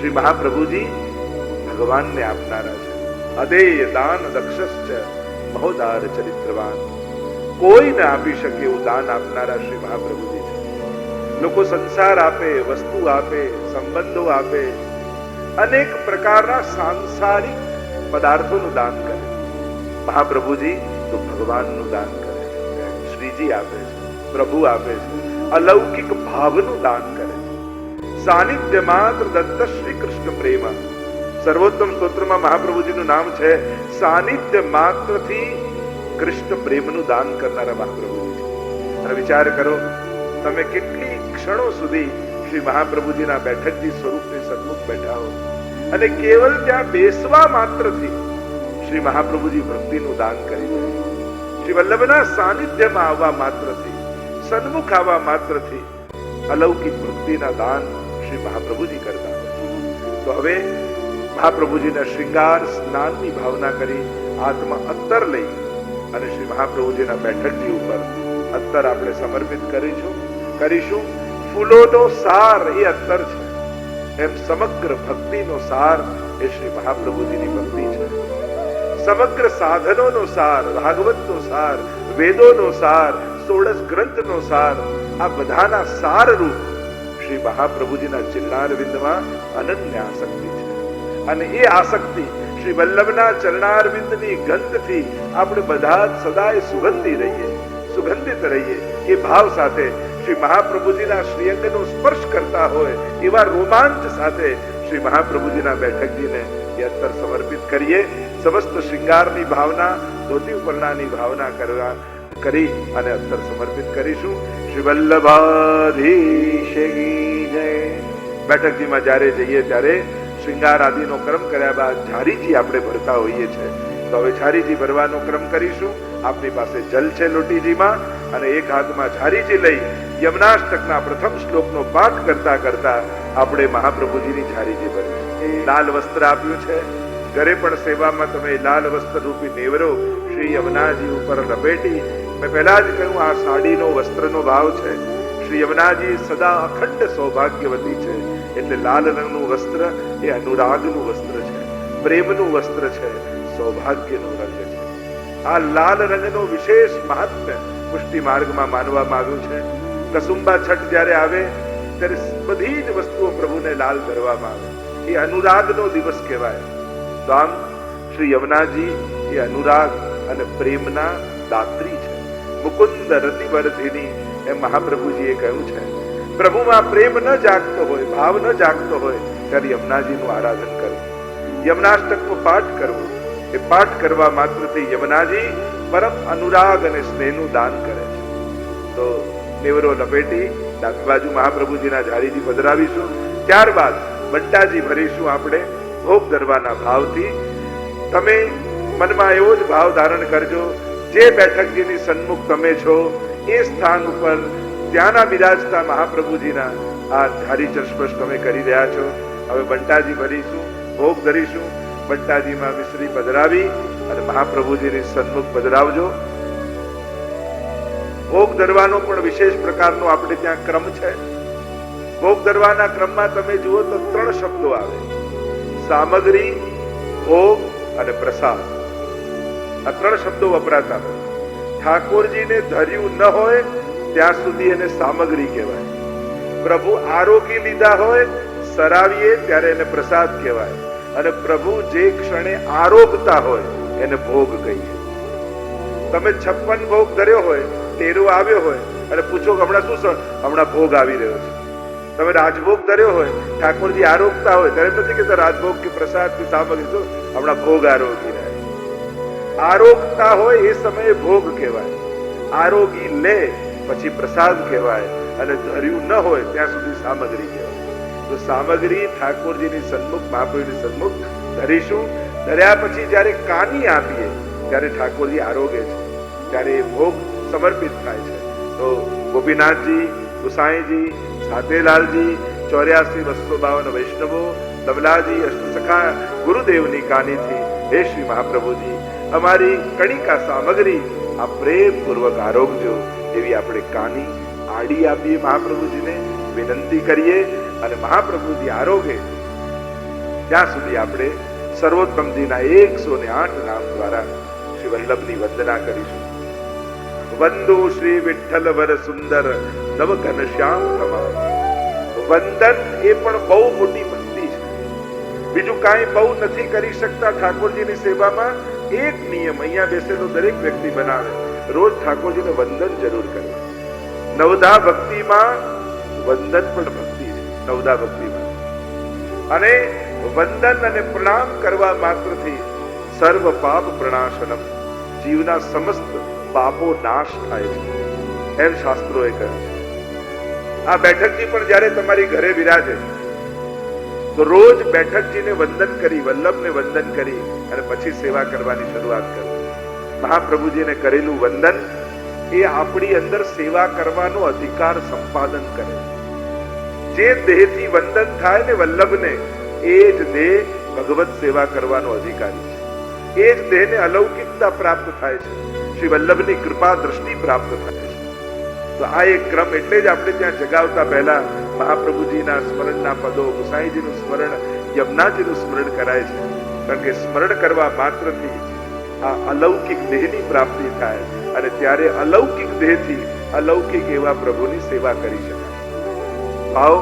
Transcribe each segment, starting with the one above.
શ્રી મહાપ્રભુજી ભગવાનને આપનારા છે. અદેય દાન દક્ષશ્ચ મહોદાર ચરિત્રવાન. કોઈ ન આપી શકે એવું દાન આપનારા શ્રી મહાપ્રભુજી છે. લોકો સંસાર આપે, વસ્તુ આપે, સંબંધો આપે, અનેક પ્રકારના સાંસારિક પદાર્થોનું દાન કરે. મહાપ્રભુજી તો ભગવાનનું દાન કરે છે. શ્રીજી આપે છે, પ્રભુ આપે છે, અલૌકિક ભાવનું દાન કરે છે. સાનિધ્ય માત્ર દત્ત શ્રી કૃષ્ણ પ્રેમ. સર્વોત્તમ સ્તોત્રમાં મહાપ્રભુજીનું નામ છે સાનિધ્ય માત્રથી કૃષ્ણ પ્રેમનું દાન કરનારા મહાપ્રભુજી છે. અને વિચાર કરો, તમે કેટલી ક્ષણો સુધી શ્રી મહાપ્રભુજીના બેઠકજી સ્વરૂપની સન્મુખ બેઠા હો અને કેવલ ત્યાં બેસવા માત્રથી શ્રી મહાપ્રભુજી ભક્તિનું દાન કરી દે. શ્રી વલ્લભના સાનિધ્યમાં આવવા માત્રથી, સન્મુખ આવવા માત્રથી અલૌકિક ભક્તિના દાન શ્રી મહાપ્રભુજી કરતા હોય છે. તો હવે મહાપ્રભુજીના શૃંગાર સ્નાનની ભાવના કરી હાથમાં અત્તર લઈ અને શ્રી મહાપ્રભુજીના બેઠકજી ઉપર અત્તર આપણે સમર્પિત કરીશું. ફૂલોનો સાર એ અત્તર છે, એમ સમગ્ર ભક્તિનો સાર એ શ્રી મહાપ્રભુજીની ભક્તિ છે. સમગ્ર સાધનોનો સાર, ભાગવતનો સાર, વેદોનો સાર, 16 ગ્રંથનો સાર, આ બધાના સાર રૂપ શ્રી મહાપ્રભુજીના ચરણારવિંદમાં અનન્ય આસક્તિ છે. અને એ આસક્તિ શ્રી વલ્લભના ચરણારવિંદની ગંધથી આપણે બધા સદાય સુગંધિત રહીએ એ ભાવ સાથે શ્રી મહાપ્રભુજીના શ્રીઅંગનો સ્પર્શ કરતા હોય એવા રોમાંચ સાથે શ્રી મહાપ્રભુજીના બેઠકજીને એ અત્તર સમર્પિત કરીએ. સમસ્ત શૃંગારની ભાવના, ધોતી ઉપરણાની ભાવના કરી અને અત્તર સમર્પિત કરીશું. શ્રી વલ્લભાધીશ કી જય. બેઠકજીમાં જ્યારે જઈએ ત્યારે શૃંગાર આદિનો ક્રમ કર્યા બાદ ઝારીજી આપણે ભરતા હોઈએ છીએ. તો હવે ઝારીજી ભરવાનો ક્રમ કરીશું. આપની પાસે જલ છે લોટીજીમાં, અને એક હાથમાં ઝારીજી લઈ યમનાષ્ટકના પ્રથમ શ્લોકનો પાઠ કરતા કરતા આપણે મહાપ્રભુજીની ઝારીજી ભરીશું. લાલ વસ્ત્ર આપ્યું છે, ઘરે પણ સેવામાં તમે લાલ વસ્ત્ર રૂપી નેવરો શ્રી યમુનાજી ઉપર લપેટી. મેં પહેલા જ કહ્યું, આ સાડીનો વસ્ત્રનો ભાવ છે. શ્રી યમુનાજી સદા અખંડ સૌભાગ્યવતી છે, એટલે લાલ રંગનું વસ્ત્ર એ અનુરાગનું વસ્ત્ર છે, પ્રેમનું વસ્ત્ર છે, સૌભાગ્યનો રંગ છે. આ લાલ રંગનો વિશેષ મહાત્મ્ય પુષ્ટિ માર્ગમાં માનવામાં આવ્યું છે. કસુંબા છઠ જ્યારે આવે ત્યારે બધી જ વસ્તુઓ પ્રભુને લાલ કરવામાં આવે. એ અનુરાગનો દિવસ કહેવાય. તો આમ શ્રી યમુનાજી એ અનુરાગ અને પ્રેમના દાત્રી છે. મુકુંદ રતિવર્ધિની એમ મહાપ્રભુજીએ કહ્યું છે. પ્રભુમાં પ્રેમ ન જાગતો હોય, ભાવ ન જાગતો હોય ત્યારે યમુનાજીનું આરાધન કરવું, યમુનાષ્ટકનો પાઠ કરવો. એ પાઠ કરવા માત્રથી યમુનાજી પરમ અનુરાગ અને સ્નેહનું દાન કરે છે. તો નેવરો લપેટી ડાબી બાજુ મહાપ્રભુજીના ઝારીજી પધરાવીશું. ત્યારબાદ બંટાજી ભરીશું આપણે ભોગ ધરવાના ભાવથી. તમે મનમાં એવો જ ભાવ ધારણ કરજો, જે બેઠકજીની સન્મુખ તમે છો એ સ્થાન ઉપર ત્યાંના બિરાજતા મહાપ્રભુજીના આ ઝારીચર સ્પર્શ તમે કરી રહ્યા છો. હવે બંટાજી ભરીશું, ભોગ ધરીશું. બંટાજીમાં મિશ્રી પધરાવી અને મહાપ્રભુજીની સન્મુખ પધરાવજો. ભોગ ધરવાનો પણ વિશેષ પ્રકારનો આપણે ત્યાં ક્રમ છે. ભોગ ધરવાના ક્રમમાં તમે જુઓ તો 3 શબ્દો આવે: સામગ્રી, ભોગ અને પ્રસાદ. આ 3 શબ્દો વપરાતા હોય. ઠાકોરજીને ધર્યું ન હોય ત્યાં સુધી એને સામગ્રી કહેવાય. પ્રભુ આરોગી લીધા હોય, સરાવીએ ત્યારે એને પ્રસાદ કહેવાય. અને પ્રભુ જે ક્ષણે આરોગતા હોય એને ભોગ કહીએ. તમે 56 ભોગ ધર્યો હોય, તેરો આવ્યો હોય અને પૂછો કે હમણાં ભોગ આવી રહ્યો છે. તમે રાજભોગ ધર્યો હોય, ઠાકોરજી આરોગતા હોય ત્યારે નથી કહેતા રાજભોગ કે પ્રસાદ કે સામગ્રી, તો હમણાં ભોગ આરોગી રહ્યા. આરોગતા હોય એ સમયે ભોગ કહેવાય, આરોગી લે પછી પ્રસાદ કહેવાય, અને ધર્યું ન હોય ત્યાં સુધી સામગ્રી કહેવાય. તો સામગ્રી ઠાકોરજીની સન્મુખ, મહાપ્રભુની સન્મુખ ધરીશું. ધર્યા પછી જ્યારે કાની આપીએ ત્યારે ઠાકોરજી આરોગે છે, ત્યારે એ ભોગ સમર્પિત થાય છે. તો ગોપીનાથજી, ગુસાઈજી, સાતેલાલજી, 84,252 વૈષ્ણવો, તબલાજી, અષ્ટસખા, ગુરુદેવની કાનીથી હે શ્રી મહાપ્રભુજી અમારી કણિકા સામગ્રી આ પ્રેમ પૂર્વક આરોગજો એવી આપણે કાની આડી આપીએ, મહાપ્રભુજીને વિનંતી કરીએ. અને મહાપ્રભુજી આરોગે ત્યાં સુધી આપણે સર્વોત્તમજીના 108 નામ દ્વારા શ્રી વલ્લભની વંદના કરીશું. વંદો શ્રી વિઠ્ઠલ વર સુંદર નવ ઘનશ્યામ તમાર. વંદન એ પણ બહુ મોટી ભક્તિ છે. બીજું કાંઈ બહુ નથી કરી શકતા ઠાકોરજીની સેવામાં. એક નિયમ અહીંયા બેસેલો દરેક વ્યક્તિ બનાવે, રોજ ઠાકોરજીને વંદન જરૂર કરે. નવદા ભક્તિમાં વંદન પણ ભક્તિ છે. નવદા ભક્તિમાં અને વંદન અને પ્રણામ કરવા માત્રથી સર્વ પાપ પ્રણાશનમ, જીવના સમસ્ત પાપો નાશ થાય છે, એમ શાસ્ત્રોએ કહ્યું છે. આ બેઠકજી પણ જ્યારે તમારી ઘરે વિરાજે તો રોજ બેઠકજીને વંદન કરી, વલ્લભને વંદન કરી અને પછી સેવા કરવાની શરૂઆત કરો. મહાપ્રભુજીને કરેલું વંદન એ આપણી અંદર સેવા કરવાનો અધિકાર સંપાદન કરે. જે દેહથી વંદન થાય ને વલ્લભને, એ જ દેહ ભગવત સેવા કરવાનો અધિકારી છે. એ જ દેહને અલૌકિકતા પ્રાપ્ત થાય છે, શ્રી વલ્લભની કૃપા દ્રષ્ટિ પ્રાપ્ત થાય છે. તો આ એક ક્રમ એટલે જ આપણે ત્યાં જગાવતા પહેલા મહાપ્રભુજીના સ્મરણના પદો, ગુસાઈજીનું સ્મરણ, યમુનાજીનું સ્મરણ કરાય છે. કારણ કે સ્મરણ કરવા માત્રથી આ અલૌકિક દેહની પ્રાપ્તિ થાય અને ત્યારે અલૌકિક દેહથી અલૌકિક એવા પ્રભુની સેવા કરી શકાય. ભાવ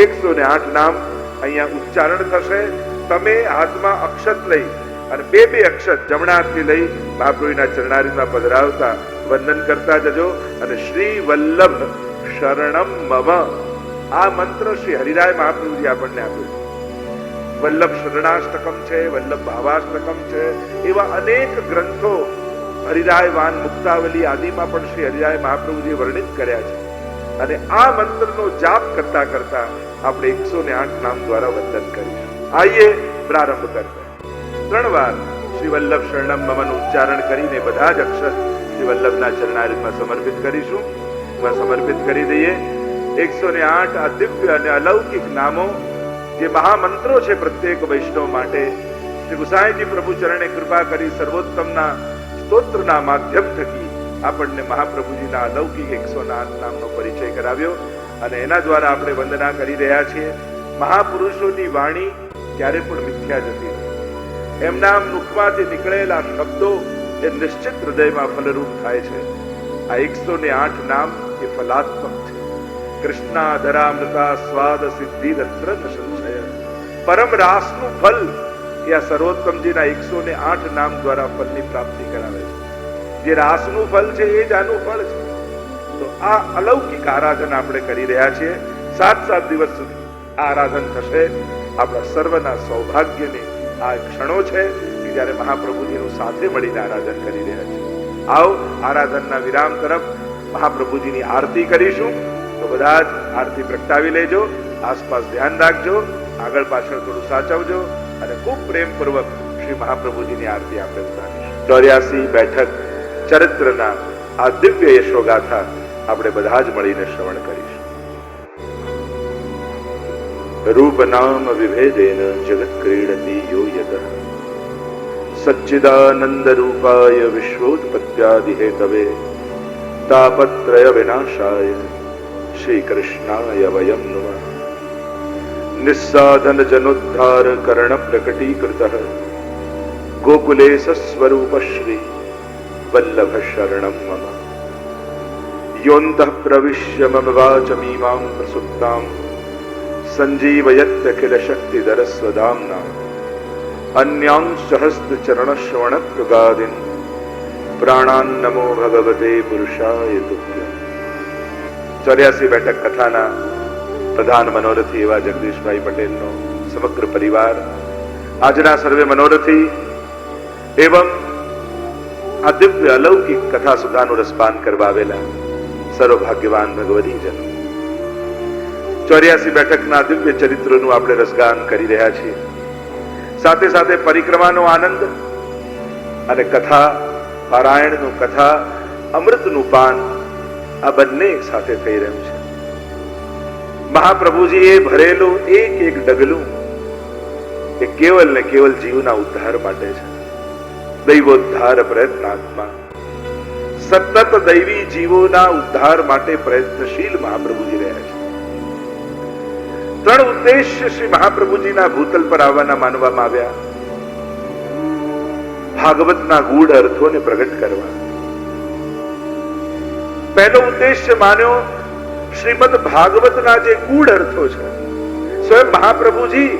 108 નામ અહીંયા ઉચ્ચારણ થશે. તમે હાથમાં અક્ષત લઈ અને બે અક્ષત જમણા હાથથી લઈ મહાપ્રભુના ચરણારીમાં પધરાવતા વંદન કરતા જજો. અને શ્રી વલ્લભ શરણમ મમ, આ મંત્ર શ્રી હરિરાય મહાપ્રભુજી આપણને આપ્યું છે. વલ્લભ શરણાષ્ટકમ છે, વલ્લભ ભાવાષ્ટકમ છે, એવા અનેક ગ્રંથો હરિરાય વાન મુક્તાવલી આદિમાં પણ શ્રી હરિરાય મહાપ્રભુજીએ વર્ણિત કર્યા છે. અને આ મંત્રનો જાપ કરતા કરતા આપણે 108 નામ દ્વારા વંદન કરીશું. આઈએ પ્રારંભ કરતા 3 વાર શ્રી વલ્લભ શરણમ મમનું ઉચ્ચારણ કરીને બધા જ અક્ષર શ્રી વલ્લભના ચરણારીમાં સમર્પિત કરીશું. સમર્પિત કરી દઈએ. 108 આ દિવ્ય અને અલૌકિક નામો જે મહામંત્રો છે પ્રત્યેક વૈષ્ણવ માટે, શ્રી ગુસાઈજી પ્રભુ ચરણે કૃપા કરી સર્વોત્તમના સ્તોત્રના માધ્યમ થકી આપણને મહાપ્રભુજીના અલૌકિક 108 નામનો પરિચય કરાવ્યો અને એના દ્વારા આપણે વંદના કરી રહ્યા છીએ. મહાપુરુષોની વાણી ક્યારે પણ મિથ્યા જતી નથી. એમના મુખમાંથી નીકળેલા શબ્દો એ નિશ્ચિત હૃદયમાં ફલરૂપ થાય છે. આ 108 નામ એ ફલાત્મક છે. કૃષ્ણાધરામૃતા સ્વાદ સિદ્ધિ દત્ર ન સંશય. પરમ રાસનું ફલ એ આ સર્વોત્તમજીના 108 નામ દ્વારા ફલની પ્રાપ્તિ કરાવે છે. જે રાસનું ફલ છે એ જ આનું ફળ છે. તો આ અલૌકિક આરાધન આપણે કરી રહ્યા છીએ. 7 દિવસ સુધી આરાધન થશે. આપણા સર્વના સૌભાગ્યની આ ક્ષણો છે કે જ્યારે મહાપ્રભુજીનું સાથે મળીને આરાધન કરી રહ્યા છીએ. આવો આરાધનના વિરામ તરફ મહાપ્રભુજીની આરતી કરીશું. તો બધા જ આરતી પ્રગટાવી લેજો. આસપાસ ધ્યાન રાખજો, આગળ પાછળ થોડું સાચવજો અને ખૂબ પ્રેમપૂર્વક શ્રી મહાપ્રભુજીની આરતી આપણે ઉતારીશું. 84 બેઠક ચરિત્રના આ દિવ્ય યશોગાથા આપણે બધા જ મળીને શ્રવણ કરીશું. રૂપ નામ વિભેદેન જગત ક્રીડતી યો યતઃ સચ્ચિદાનંદ રૂપાય વિશ્વોત્પત્યાદિ હેતવે તાપત્રય વિનાશાય શ્રી કૃષ્ણાય વયમ નમઃ. નિસ્સાધન જનોદ્ધાર કરણ પ્રકટીકૃતઃ ગોકુલે સસ્વરૂપ શ્રી વલ્લભ શરણમ મમ. યોन्तઃ પ્રવિશ્ય મમ વાચમીમાં પ્રસુપ્તાં સંજીવયત્યખિલ શક્તિધર સ્વધામ્ના અન્યાંશ્ચ હસ્તચરણશ્રવણત્વગાદીન પ્રાણાન નમો ભગવતે પુરુષાય તુભ્યં. 84 બેઠક કથાના પ્રધાન મનોરથી એવા જગદીશભાઈ પટેલનો સમગ્ર પરિવાર, આજના સર્વે મનોરથી એવં આ દિવ્ય અલૌકિક કથા સુધાનું રસપાન કરવા આવેલા સર્વભાગ્યવાન ભગવતીજનો, 84 બેઠકના દિવ્ય ચરિત્રોનું આપણે રસગાન કરી રહ્યા છીએ. સાથે સાથે પરિક્રમાનો આનંદ અને કથા પારાયણનું, કથા અમૃતનું પાન આ બંને એક સાથે થઈ રહ્યું છે. મહાપ્રભુજીએ ભરેલું એક એક ડગલું એ કેવલ ને કેવલ જીવના ઉદ્ધાર માટે છે. દૈવોદ્ધાર પ્રયત્નાત્મા, સતત દૈવી જીવોના ઉદ્ધાર માટે પ્રયત્નશીલ મહાપ્રભુજી રહ્યા છે. ત્રણ ઉદ્દેશ્ય શ્રી મહાપ્રભુજીના ભૂતલ પર આવવાના માનવામાં આવ્યા. ભાગવતના ગૂઢ અર્થોને પ્રગટ કરવા. પહેલો ઉદ્દેશ્ય માન્યો શ્રીમદ ભાગવતના જે ગૂઢ અર્થો છે. સ્વયં મહાપ્રભુજી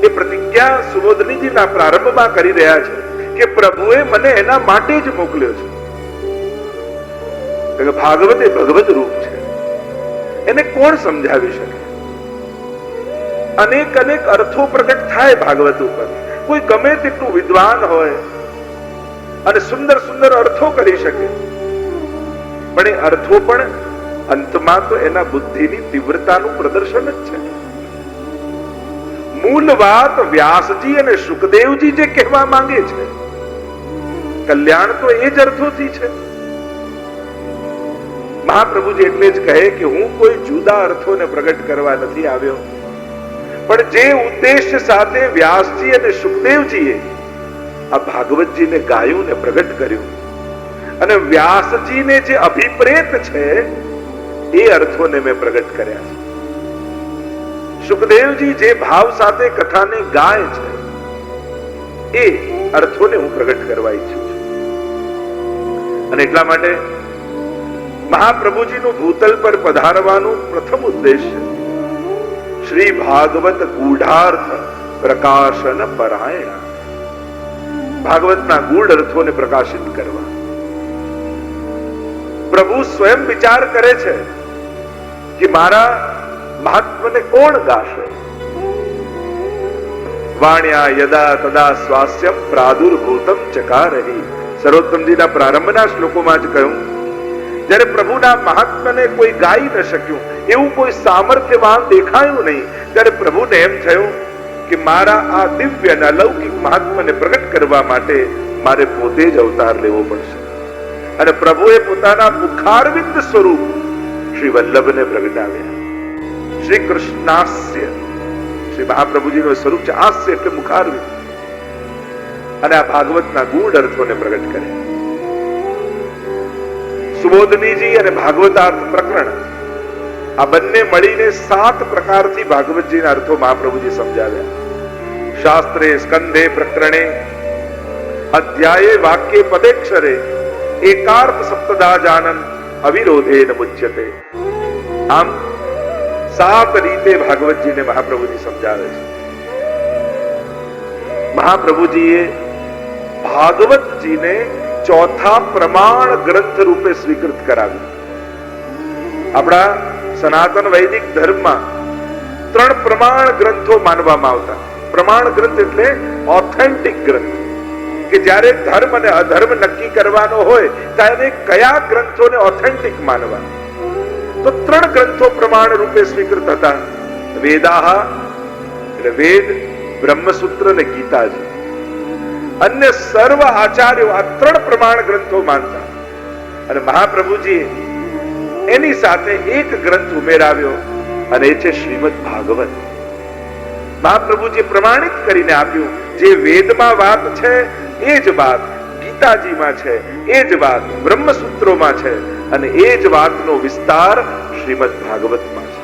એ પ્રતિજ્ઞા સુબોધનીજીના પ્રારંભમાં કરી રહ્યા છે કે પ્રભુએ મને એના માટે જ મોકલ્યો છે. ભાગવત એ ભગવત રૂપ છે. એને કોણ સમજાવી શકે? અનેક અનેક અર્થો પ્રગટ થાય ભાગવત ઉપર. કોઈ ગમે તેટલું વિદ્વાન હોય અને સુંદર સુંદર અર્થો કરી શકે, પણ એ અર્થો પણ અંતમાં તો એના બુદ્ધિની તીવ્રતાનું પ્રદર્શન જ છે. મૂળ વાત વ્યાસજી અને શુકદેવજી જે કહેવા માંગે છે, કલ્યાણ તો એ જ અર્થોથી છે. મહાપ્રભુજી એટલે જ કહે કે હું કોઈ જુદા અર્થોને પ્રગટ કરવા નથી આવ્યો, પણ જે ઉદ્દેશ્ય સાથે વ્યાસજી અને શુકદેવજીએ આ ભાગવતજીને ગાયું ને પ્રગટ કર્યું, અને વ્યાસજીને જે અભિપ્રેત છે એ અર્થોને મેં પ્રગટ કર્યા છે. શુકદેવજી જે ભાવ સાથે કથાને ગાય છે એ અર્થોને હું પ્રગટ કરવા ઈચ્છું છું. અને એટલા માટે મહાપ્રભુજીનું ભૂતલ પર પધારવાનું પ્રથમ ઉદ્દેશ્ય શ્રી ભાગવત ગૂઢાર્થ પ્રકાશન પરાયણ, ભાગવતના ગૂઢ અર્થોને પ્રકાશિત કરવા. પ્રભુ સ્વયં વિચાર કરે છે કે મારા મહાત્મને કોણ ગાશે? વાણ્યા યદા તદા સ્વાસ્યમ પ્રાદુર્ભૂતમ ચકારહી. સર્વોત્તમજીના પ્રારંભના શ્લોકોમાં જ કહ્યું, જ્યારે પ્રભુના મહાત્મને કોઈ ગાઈ ન શક્યું, એવું કોઈ સામર્થ્યવાન દેખાયું નહીં, ત્યારે પ્રભુને એમ થયું કે મારા આ દિવ્ય અને અલૌકિક મહાત્મને પ્રગટ કરવા માટે મારે પોતે જ અવતાર લેવો પડશે. અને પ્રભુએ પોતાના મુખારવિંદ સ્વરૂપ શ્રી વલ્લભને પ્રગટાવ્યા. શ્રી કૃષ્ણાસ્ય, શ્રી મહાપ્રભુજીનું સ્વરૂપ છે હાસ્ય એટલે મુખારવિંદ. અને આ ભાગવતના ગૂઢ અર્થોને પ્રગટ કર્યા. સુબોધનીજી અને ભાગવતાર્થ પ્રકરણ આ બંને મળીને 7 પ્રકારથી ભાગવતજીના અર્થો મહાપ્રભુજી સમજાવ્યા. શાસ્ત્રે સ્કંધે પ્રકરણે અધ્યાયે વાક્ય પદેક્ષરે એકાર્થ સપ્તદા જાનન અવિરોધેન મુચ્યતે. આમ 7 રીતે ભાગવતજીને મહાપ્રભુજી સમજાવે છે. મહાપ્રભુજીએ ભાગવતજીને ચોથા પ્રમાણ ગ્રંથ રૂપે સ્વીકૃત કરાવ્યું. આપણા સનાતન વૈદિક ધર્મમાં 3 પ્રમાણ ગ્રંથો માનવામાં આવતા. પ્રમાણ ગ્રંથ એટલે ઓથેન્ટિક ગ્રંથ, કે જ્યારે ધર્મ અને અધર્મ નક્કી કરવાનો હોય ત્યારે કયા ગ્રંથોને ઓથેન્ટિક માનવા. તો 3 ગ્રંથો પ્રમાણ રૂપે સ્વીકૃત હતા. વેદાહ એટલે વેદ, બ્રહ્મસૂત્ર અને ગીતાજી. અન્ય સર્વ આચાર્યો આ 3 પ્રમાણ ગ્રંથો માનતા. અને મહાપ્રભુજી એની સાથે એક ગ્રંથ ઉમેરાવ્યો, અને એ છે શ્રીમદ ભાગવત. મહાપ્રભુજી પ્રમાણિત કરીને આપ્યું, જે વેદમાં વાત છે એ જ વાત ગીતાજીમાં છે, એ જ વાત બ્રહ્મસૂત્રોમાં છે, અને એ જ વાતનો વિસ્તાર શ્રીમદ ભાગવતમાં છે.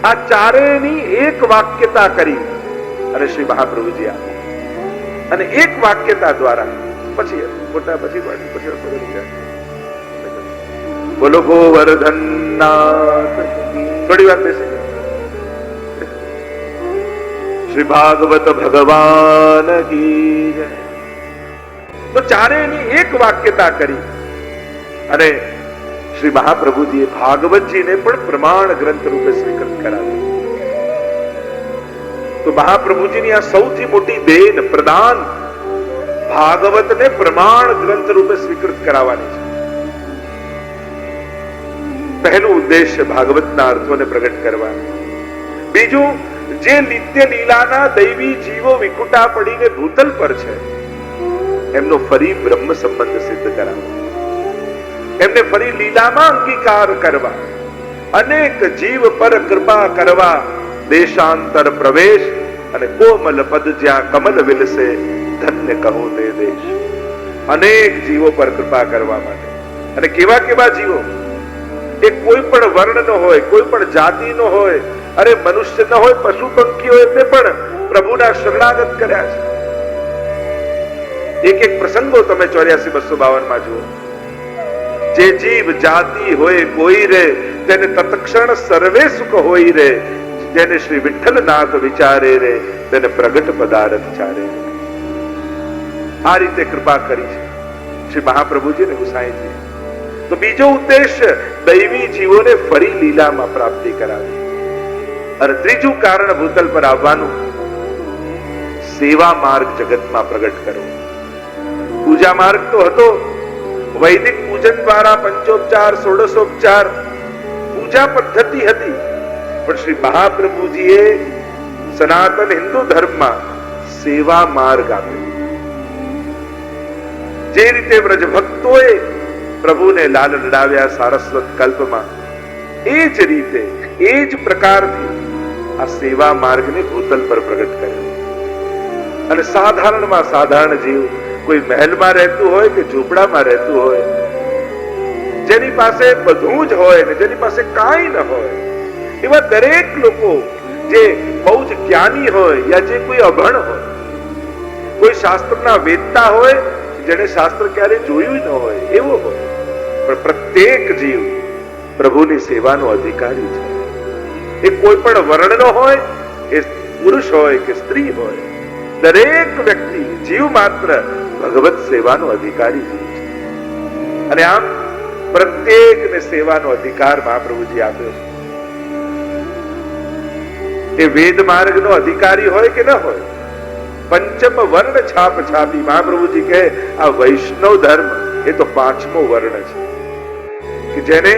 આ ચારેયની એક વાક્યતા કરી અને શ્રી મહાપ્રભુજી આપ્યા. અને એક વાક્યતા દ્વારા પછી મોટા પછી બોલો ગોવર્ધનનાથ. થોડી વાર બેસી શ્રી ભાગવત ભગવાન કી જય. તો ચારેયની એક વાક્યતા કરી અને શ્રી મહાપ્રભુજીએ ભાગવતજીને પણ પ્રમાણ ગ્રંથ રૂપે સ્વીકૃત કરાવ્યું. તો મહાપ્રભુજીની આ સૌથી મોટી દેન પ્રદાન ભાગવતને પ્રમાણ ગ્રંથ રૂપે સ્વીકૃત કરાવવાની છે. પહેલું ઉદ્દેશ્ય ભાગવતના અર્થોને પ્રગટ કરવા. બીજું, જે નિત્ય લીલાના દૈવી જીવો વિકુટા પડીને ભૂતલ પર છે એમનો ફરી બ્રહ્મ સંબંધ સિદ્ધ કરાવવા, એમને ફરી લીલામાં અંગીકાર કરવા, અનેક જીવ પર કૃપા કરવા, દેશાંતર પ્રવેશ અને કોમલ પદ જ્યાં કમલ વિલસે ધન્ય કહો તે દેશ. અનેક જીવો પર કૃપા કરવા માટે. અને કેવા કેવા જીવો? એ કોઈ પણ વર્ણનો હોય, કોઈ પણ જાતિનો હોય, અરે મનુષ્ય ન હોય, પશુ પંખી હોય, તે પણ પ્રભુના શરણાગત કર્યા છે. એક એક પ્રસંગો તમે 84-252 માં જુઓ. જે જીવ જાતિ હોય કોઈ રે, તેને તત્ક્ષણ સર્વે સુખ હોય રે, જેને શ્રી વિઠ્ઠલનાથ વિચારે રે, તેને પ્રગટ પદાર્થ ચારે. આ રીતે કૃપા કરી છે શ્રી મહાપ્રભુજી ને ગુસાઈજી. તો બીજો ઉદ્દેશ દૈવી જીવોને ફરી લીલામાં પ્રાપ્તિ કરાવી. અને ત્રીજું કારણ ભૂતલ પર આવવાનું, સેવા માર્ગ જગતમાં પ્રગટ કરવો. પૂજા માર્ગ તો હતો, વૈદિક પૂજન દ્વારા પંચોપચાર, ષોડશોપચાર પૂજા પદ્ધતિ હતી. પણ શ્રી મહાપ્રભુજીએ સનાતન હિન્દુ ધર્મમાં સેવા માર્ગ આપ્યો. જે રીતે વ્રજ ભક્તોએ પ્રભુને લાલ લડાવ્યા સારસ્વત કલ્પમાં, એ જ રીતે એ જ પ્રકારથી આ સેવા માર્ગને ભૂતલ પર પ્રગટ કર્યો. અને સાધારણમાં સાધારણ જીવ, કોઈ મહેલમાં રહેતું હોય કે ઝૂંપડામાં રહેતું હોય, જેની પાસે બધું જ હોય ને જેની પાસે કાંઈ ન હોય, એવા દરેક લોકો, જે બહુ જ જ્ઞાની હોય યા જે કોઈ અભણ હોય, કોઈ શાસ્ત્રના વેદતા હોય, જેને શાસ્ત્ર ક્યારે જોયું ન હોય, એવો હોય, પણ પ્રત્યેક જીવ પ્રભુની સેવાનો અધિકારી છે. એ કોઈ પણ વર્ણનો હોય, એ પુરુષ હોય કે સ્ત્રી હોય, દરેક વ્યક્તિ જીવ માત્ર ભગવત સેવાનો અધિકારી જીવ છે. અને આમ પ્રત્યેકને સેવાનો અધિકાર મહાપ્રભુજી આપ્યો છે. એ વેદ માર્ગનો અધિકારી હોય કે ન હોય, પંચમ વર્ણ છાપ છાપી. મહાપ્રભુજી કહે આ વૈષ્ણવ ધર્મ એ તો 5મો વર્ણ છે કે જેને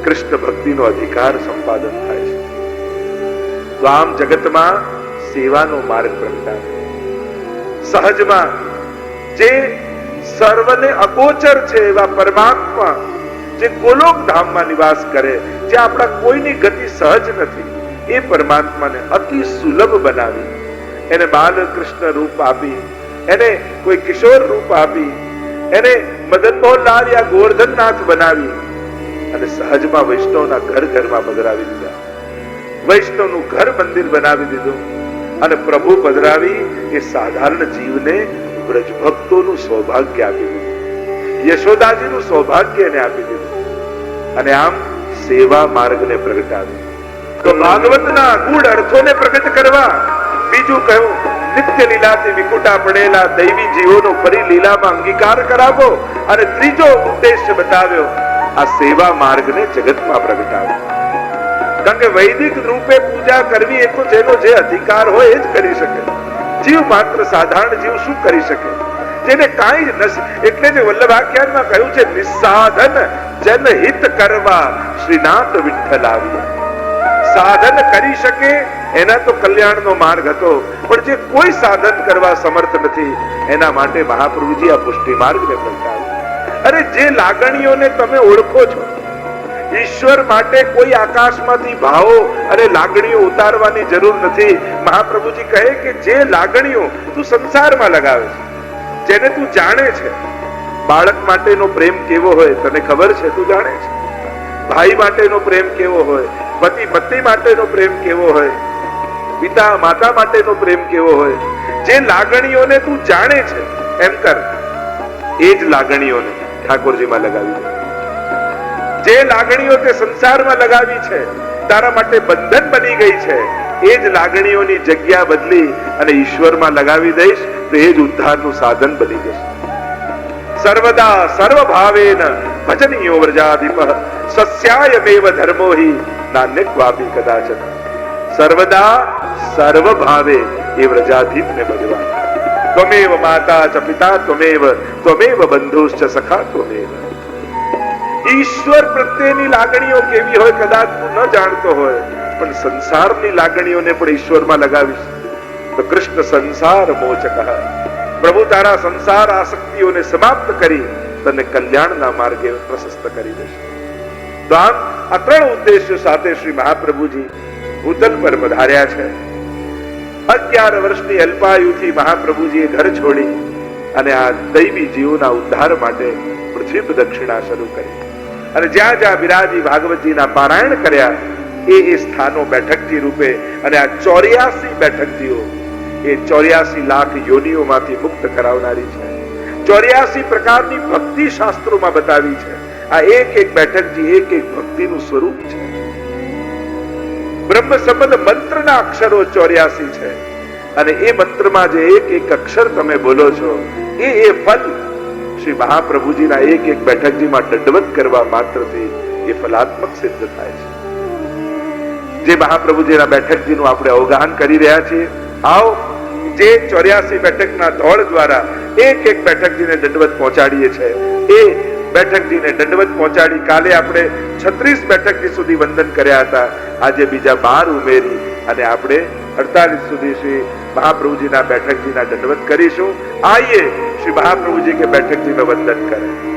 કૃષ્ણ ભક્તિનો અધિકાર સંપાદન થાય છે. તો આમ જગતમાં સેવાનો માર્ગ પ્રગટાવે. સહજમાં જે સર્વને અગોચર છે એવા પરમાત્મા, જે ગોલોક ધામમાં નિવાસ કરે, જે આપણા કોઈની ગતિ સહજ નથી, એ પરમાત્માને અતિ સુલભ બનાવી, એને બાલકૃષ્ણ રૂપ આપી, એને કોઈ કિશોર રૂપ આપી, એને મદન મોહનલાલ યા ગોવર્ધનનાથ બનાવી, અને સહજમાં વૈષ્ણવના ઘર ઘરમાં પધરાવી દીધા. વૈષ્ણવનું ઘર મંદિર બનાવી દીધું. અને પ્રભુ પધરાવી એ સાધારણ જીવને વ્રજભક્તોનું સૌભાગ્ય આપી દીધું, યશોદાજીનું સૌભાગ્ય એને આપી દીધું. અને આમ સેવા માર્ગને પ્રગટાવ્યું. તો ભાગવતના ગૂઢ અર્થોને પ્રગટ કરવા બીજું કહ્યું, નિત્ય લીલાથી વિકુટા પડેલા દૈવી જીવોનો ફરી લીલામાં અંગીકાર કરાવો. અને ત્રીજો ઉદ્દેશ્ય બતાવ્યો, આ સેવા માર્ગને જગતમાં પ્રગટાવ્યો. કારણ કે વૈદિક રૂપે પૂજા કરવી એ તો જેનો જે અધિકાર હોય એ જ કરી શકે. જીવ માત્ર સાધારણ જીવ શું કરી શકે, જેને કાંઈ જ નથી. એટલે જ વલ્લભાખ્યાનમાં કહ્યું છે, નિસ્સાધન જનહિત કરવા શ્રીનાથ વિઠ્ઠલ આવ્યા. સાધન કરી શકે એના તો કલ્યાણનો માર્ગ હતો, પણ જે કોઈ સાધન કરવા સમર્થ નથી, એના માટે મહાપ્રભુજી આ પુષ્ટિ માર્ગને પ્રગટાવ્યો. અરે જે લાગણીઓને તમે ઓળખો છો, ઈશ્વર માટે કોઈ આકાશમાંથી ભાવો અને લાગણીઓ ઉતારવાની જરૂર નથી. મહાપ્રભુજી કહે કે જે લાગણીઓ તું સંસારમાં લગાવે છે, જેને તું જાણે છે, બાળક માટેનો પ્રેમ કેવો હોય તને ખબર છે, તું જાણે છે. ભાઈ માટેનો પ્રેમ કેવો હોય, પતિ પત્ની માટેનો પ્રેમ કેવો હોય, પિતા માતા માટેનો પ્રેમ કેવો હોય, જે લાગણીઓને તું જાણે છે, એમ કર એ જ લાગણીઓને ઠાકોરજીમાં લગાવી દે. જે લાગણીઓ તે સંસારમાં લગાવી છે, તારા માટે બંધન બની ગઈ છે, એ જ લાગણીઓની જગ્યા બદલી અને ઈશ્વરમાં લગાવી દઈશ તો એ જ ઉદ્ધારનું સાધન બની જશે. સર્વદા સર્વભાવેન ભજનીયો વ્રજાધિપ સસ્યાયમેવ ધર્મો હિ નાન્યક્વાપી કદાચન. સર્વદા સર્વભાવે એ વ્રજાધિપને ભજવા. ત્વમેવ માતા ચ પિતા ત્વમેવ બંધુશ્ચ સખા ત્વમેવ. ઈશ્વર પ્રત્યેની લાગણીઓ કેવી હોય કદાચ તું ન જાણતો હોય, પણ સંસારની લાગણીઓને પણ ઈશ્વરમાં લગાવીશ તો કૃષ્ણ સંસાર મોચક. પ્રભુ તારા સંસાર આસક્તિઓને સમાપ્ત કરી તને કલ્યાણના માર્ગે પ્રશસ્ત કરી દેશે. તો આમ આ 3 ઉદ્દેશ્યો સાથે શ્રી મહાપ્રભુજી ભૂતલ પર પધાર્યા છે. 11 વર્ષની અલ્પાયુથી મહાપ્રભુજીએ ઘર છોડી અને આ દૈવી જીવોના ઉદ્ધાર માટે પૃથ્વી પ્રદક્ષિણા શરૂ કરી. અને જ્યાં જ્યાં બિરાજી ભાગવતજીના પારાયણ કર્યા એ સ્થાનો બેઠકજી રૂપે અને આ 84 બેઠકજીઓ એ 84 લાખ યોનિઓમાંથી મુક્ત કરાવનારી છે. 84 પ્રકારની ભક્તિ શાસ્ત્રોમાં બતાવી છે. આ એક એક બેઠકજી એક એક ભક્તિનું સ્વરૂપ છે. બ્રહ્મ સંબંધ મંત્રના અક્ષરો 84 છે અને એ મંત્રમાં જે એક એક અક્ષર તમે બોલો છો એ ફલ શ્રી મહાપ્રભુજીના એક એક બેઠકજીમાં દંડવત કરવા માત્રથી એ ફલાત્મક સિદ્ધ થાય છે. જે મહાપ્રભુજીના બેઠકજીનું આપણે અવગાહન કરી રહ્યા છીએ, આવો જે 84 બેઠકના દોડ દ્વારા એક એક બેઠકજીને દંડવત પહોંચાડીએ છીએ, એ બેઠકજીને દંડવત પહોંચાડી કાલે આપણે 36 બેઠકજી સુધી વંદન કર્યા હતા. આજે બીજા 12 ઉમેરી અને આપણે 48 સુધી શ્રી महाप्रभु जी ना बैठक जी ना दंडवत करीशु. आइए श्री महाप्रभु जी के बैठक जी में वंदन करें.